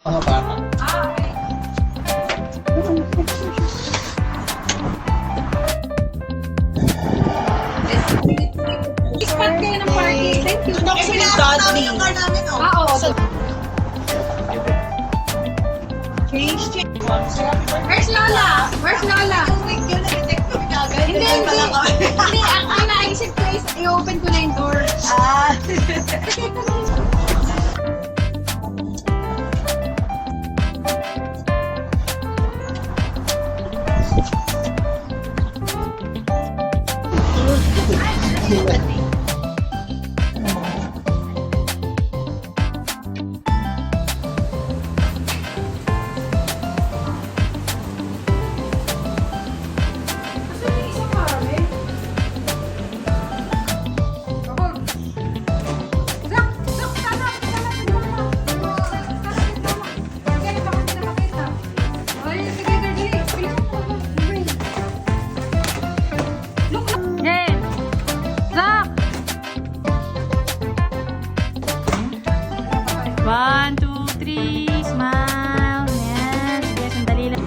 Mga bata. Spot kayo ng party. Thank you. Kasi namin yung car namin, oh. Oo. Change. Where's Lola? Where's Lola? Hindi, hindi. Hindi, ang naisip ko is i-open ko na yung door. Ah. One, two, three, smile. Yan. Sige, sandali lang.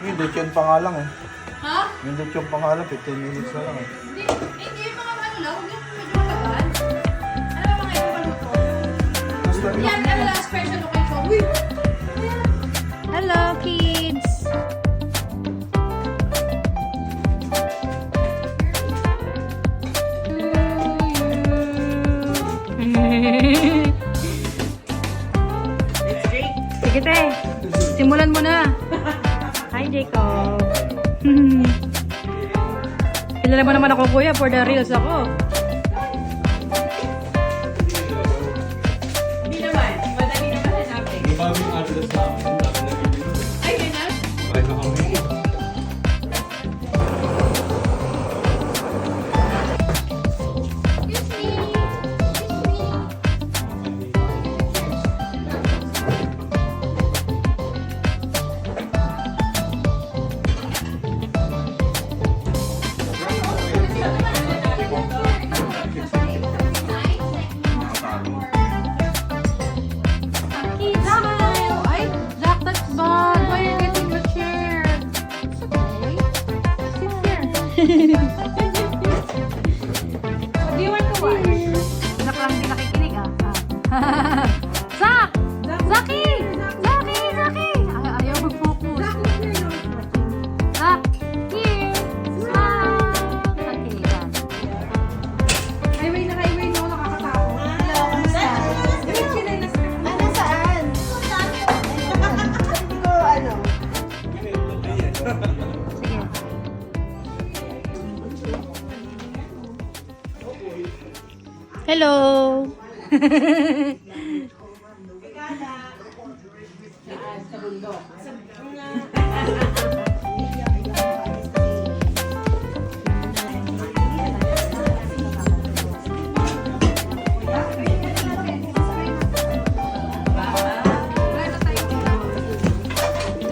Yung lechon pa nga lang eh. Ha? Yung lechon pa nga lang, 15 minutes na lang eh. Hindi, hindi yung mga ano lang, huwag yung medyo matagal. Ano ba mga ibang luto? Yan, ano lang, special occasion. Uy! Hello, kids! Sige, te. Simulan mo na. Hi, Jacob. Kilala mo naman ako, kuya, for the reels ako. Hindi naman. Madali naman hanapin. Yung bagong address namin, dati nag-ibig. Ay, ganyan? Pareho na kami. Excuse me. Excuse me. Kids, smile! Ay, Jack, that's bad. Why are you getting the chair? It's okay. Sit here. Do you want to watch? Jack lang hindi nakikinig, ah. Zach! Zaki! Zaki! Zaki! Ayaw mag-focus. Zach, here! Smile! Okay, yan. Highway na highway na ako nakakatakot. Hello, kamusta? Diretso na yung nasa. Ah, nasaan? Hindi ko, ano. Sige. Hello!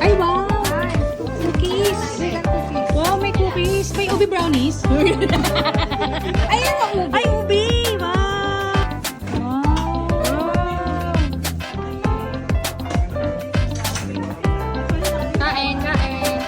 Ay, wow! Cookies! Wow, may cookies! May ubi brownies! Ayan ang ubi! Ay, ubi! Wow! Kain, kain!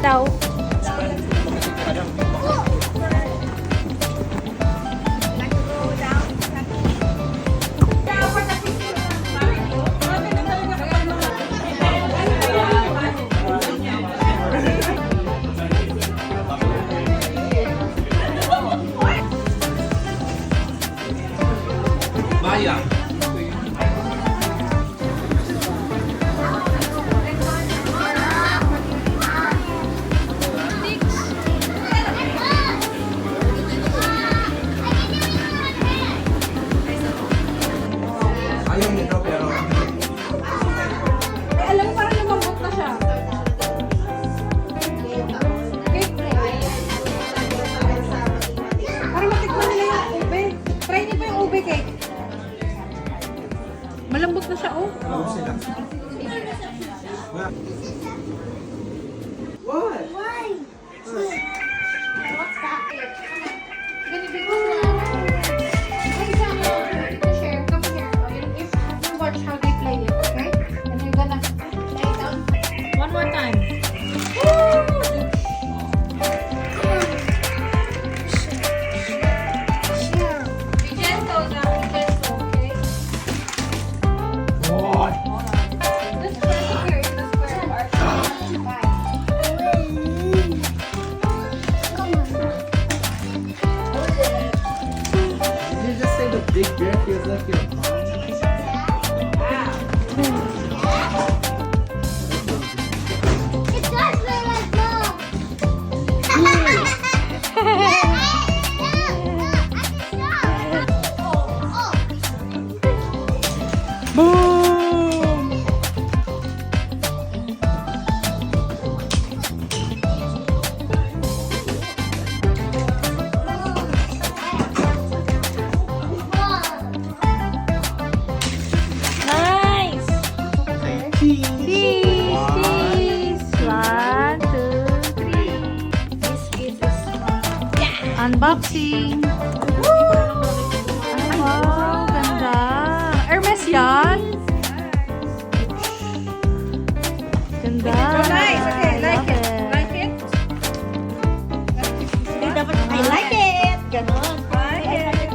Daw. malambot na siya, oh. Watch how they play it, okay? And you're gonna lay down. One more time. Be gentle now, be gentle, okay? This person here is the square part. Fine. Did you just say the big bear feels like your mom? It does feel like mom. Boom! Nice! Cheese! Cheese! 1, 2, 3. This is a small. Unboxing! Ay, wow! Ganda! Hermes yan? Ganda! Nice. Okay, like it. Love Like it? Hindi dapat, I like it. Ganon. Like it.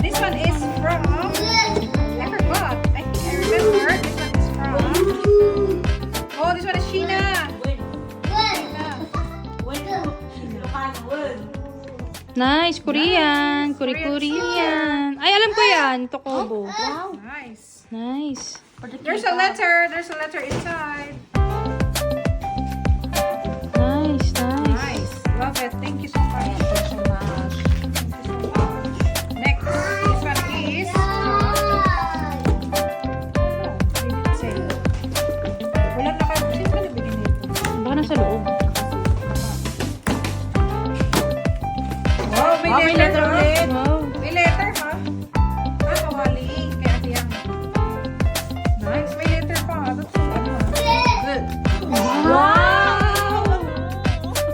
This one is from, I forgot. I think I remember. This one is from, oh, this one is Sheena. Nice! Korean! Korean! Ay, alam ko yan! Tokobo. Nice. Nice! There's a letter. There's a letter inside. Nice! Nice! Nice. Love it. Thank you so much. Next, this one is. Wala na kayo. Sino ka nabigyan nito? Baka nasa loob. Wow, may letter ulit. Wow! May letter, ha? Ah, kawali. Kaya tiyang. Nice. May letter pa. That's so ano. Good. Wow!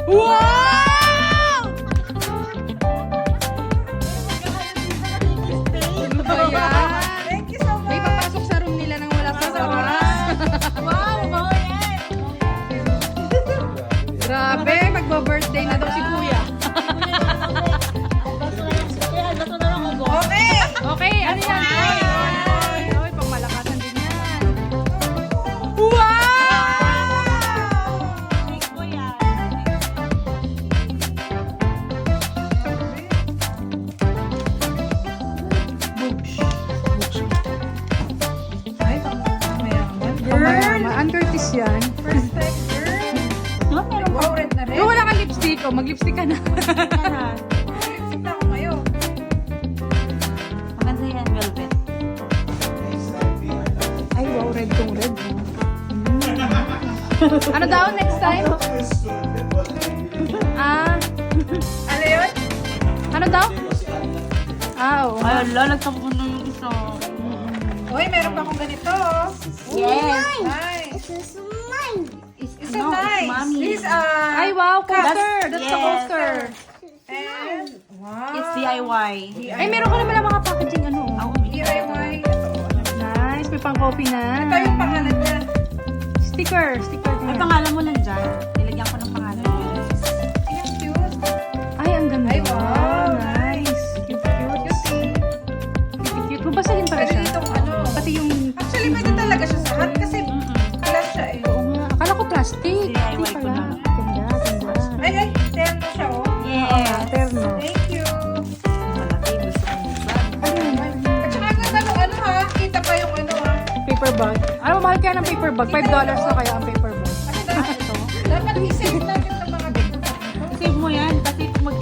Wow! Ano ba yan? Thank you so much. May papasok sa room nila nang wala sa oras. Wow, wow yan. Grabe, magbo-birthday na daw si Kuya. Okay. Okay, ano yan? Oy, pangmalakasan din yan. Wow! Ay, mayaman. Girl! Ang Curtis yan. First time, girl. Wow, red na red. Kung wala kang lipstick, oh, mag-lipstick ka na. Lipstick na ako ngayon. Maganda yan, velvet. Ay, wow, red tong red. Ano daw next time? Ah, Ano yun? ano daw? Ah, oo. Ay, lalagtan ko na yung isa. Uy, meron pa akong ganito. Yes. Nice. No, It's so it's nice. mommy. This is Ay, wow, coaster. That's the yes. coaster. and wow. It's DIY. Ay, meron ka naman ang mga packaging ano. Ako, DIY. Nice, may pang-coffee na. Ito yung pangalan niya. Sticker, sticker din. Ay, pangalan mo lang dyan. Nilagyan ko ng pangalan. Ang cute. Ay, ang ganda. Ay, wow. Nice. Cute, cute. Cutie. Cute, cute. Babasahin pala Pwede siya. ditong ano. Pati yung... Actually, pwede talaga siya sa hat kasi glass siya eh. Oo nga. Akala ko plastic. DIY Hindi ko pala. na. Ganda, ganda. Ay, terno siya oh. Yes. Terno. Thank you. Malaki, gusto ko mag At saka ano ha, kita pa yung ano ha. Paper bag. Ano, mahal kaya ng paper bag? $5 na kaya ang paper bag. Kasi dapat i-save natin ng mga ganito. Save mo yan kasi mag...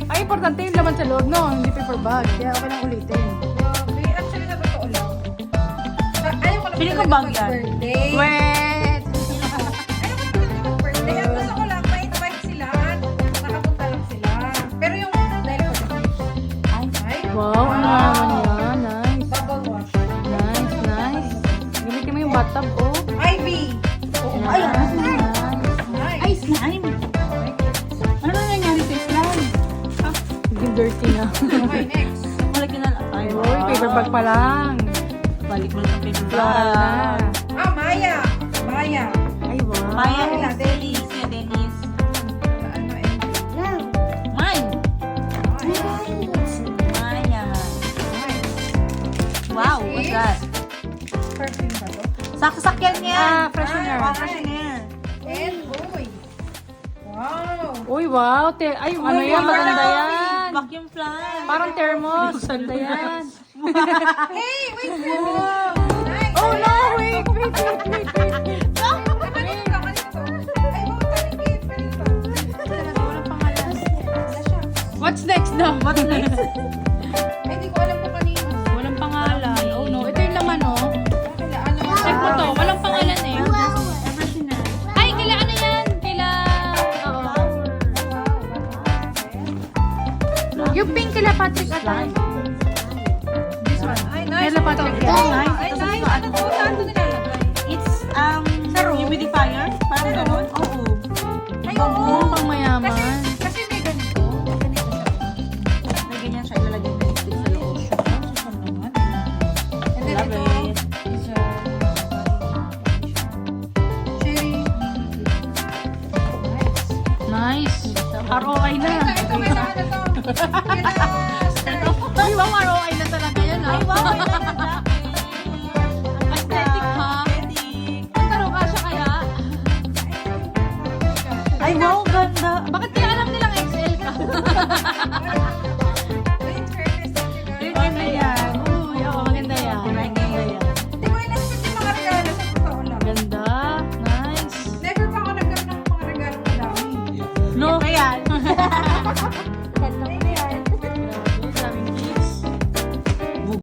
Ay, importante yung laman sa loob, no? Hindi paper bag. Kaya okay lang ulitin. Grabe, actually sa totoo lang. Ayaw ko lang Pili ko talaga bag yan. mag-birthday. Wait! Ayaw ko lang talaga mag-birthday. Ang gusto ko lang, may invite sila at nakapunta lang sila. Pero yung dahil ko Wow, ano naman yan. Nice. Bubble wash. Nice, nice. Gamitin mo yung bathtub, oh. Ivy. Ay, nice. Nice. Ay, slime. Ano na nangyari sa slime? Naging dirty na. Okay, next. Malagyan na lang tayo. Uy, paper bag pa lang. Balik mo lang ang paper Floral na. bag. Maya. Maya. Ay, wow. Maya, Wala, Dennis. Yeah, Dennis. Ano eh? Mine. Maya. Wow, what's that? Perfume ba to? Saksak yan. Ah, freshener. Ah, freshener. And boy. Wow. Uy, wow. Ay, ano Ay, yan? wow. Maganda yan. Vacuum fan. Parang thermos. Maganda yan. Hey, wait. Nice. Oh, no. Wait. Walang pangalan. What's next daw? What's next? Hindi ko alam kung kanino. Walang pangalan. Oh, no. Ito yung laman, oh. Check mo to. Walang pangalan eh. Ay, kila ano yan? Kila... Oo. Yung pink kila Patrick Atay. Ay, nice. Kila Patrick. Ay, nice. Ano to? Saan to nilalagay? It's humidifier. Parang gano'n. Oo. Ay, Oo, oo. pang mayaman. Kasi may ganito. Ganito siya. May ganyan siya ilalagay ng lipstick sa loob. And then Love ito it. is cherry. Nice. ROI na. Ito, may saan na to. Uy, wow, ROI na talaga yan, ha? Ay, wow. May ganyan Aesthetic, ha? Aesthetic. Ang tanong ka siya kaya? Ay, wow, ganda. Bakit kaya alam nilang XL ka?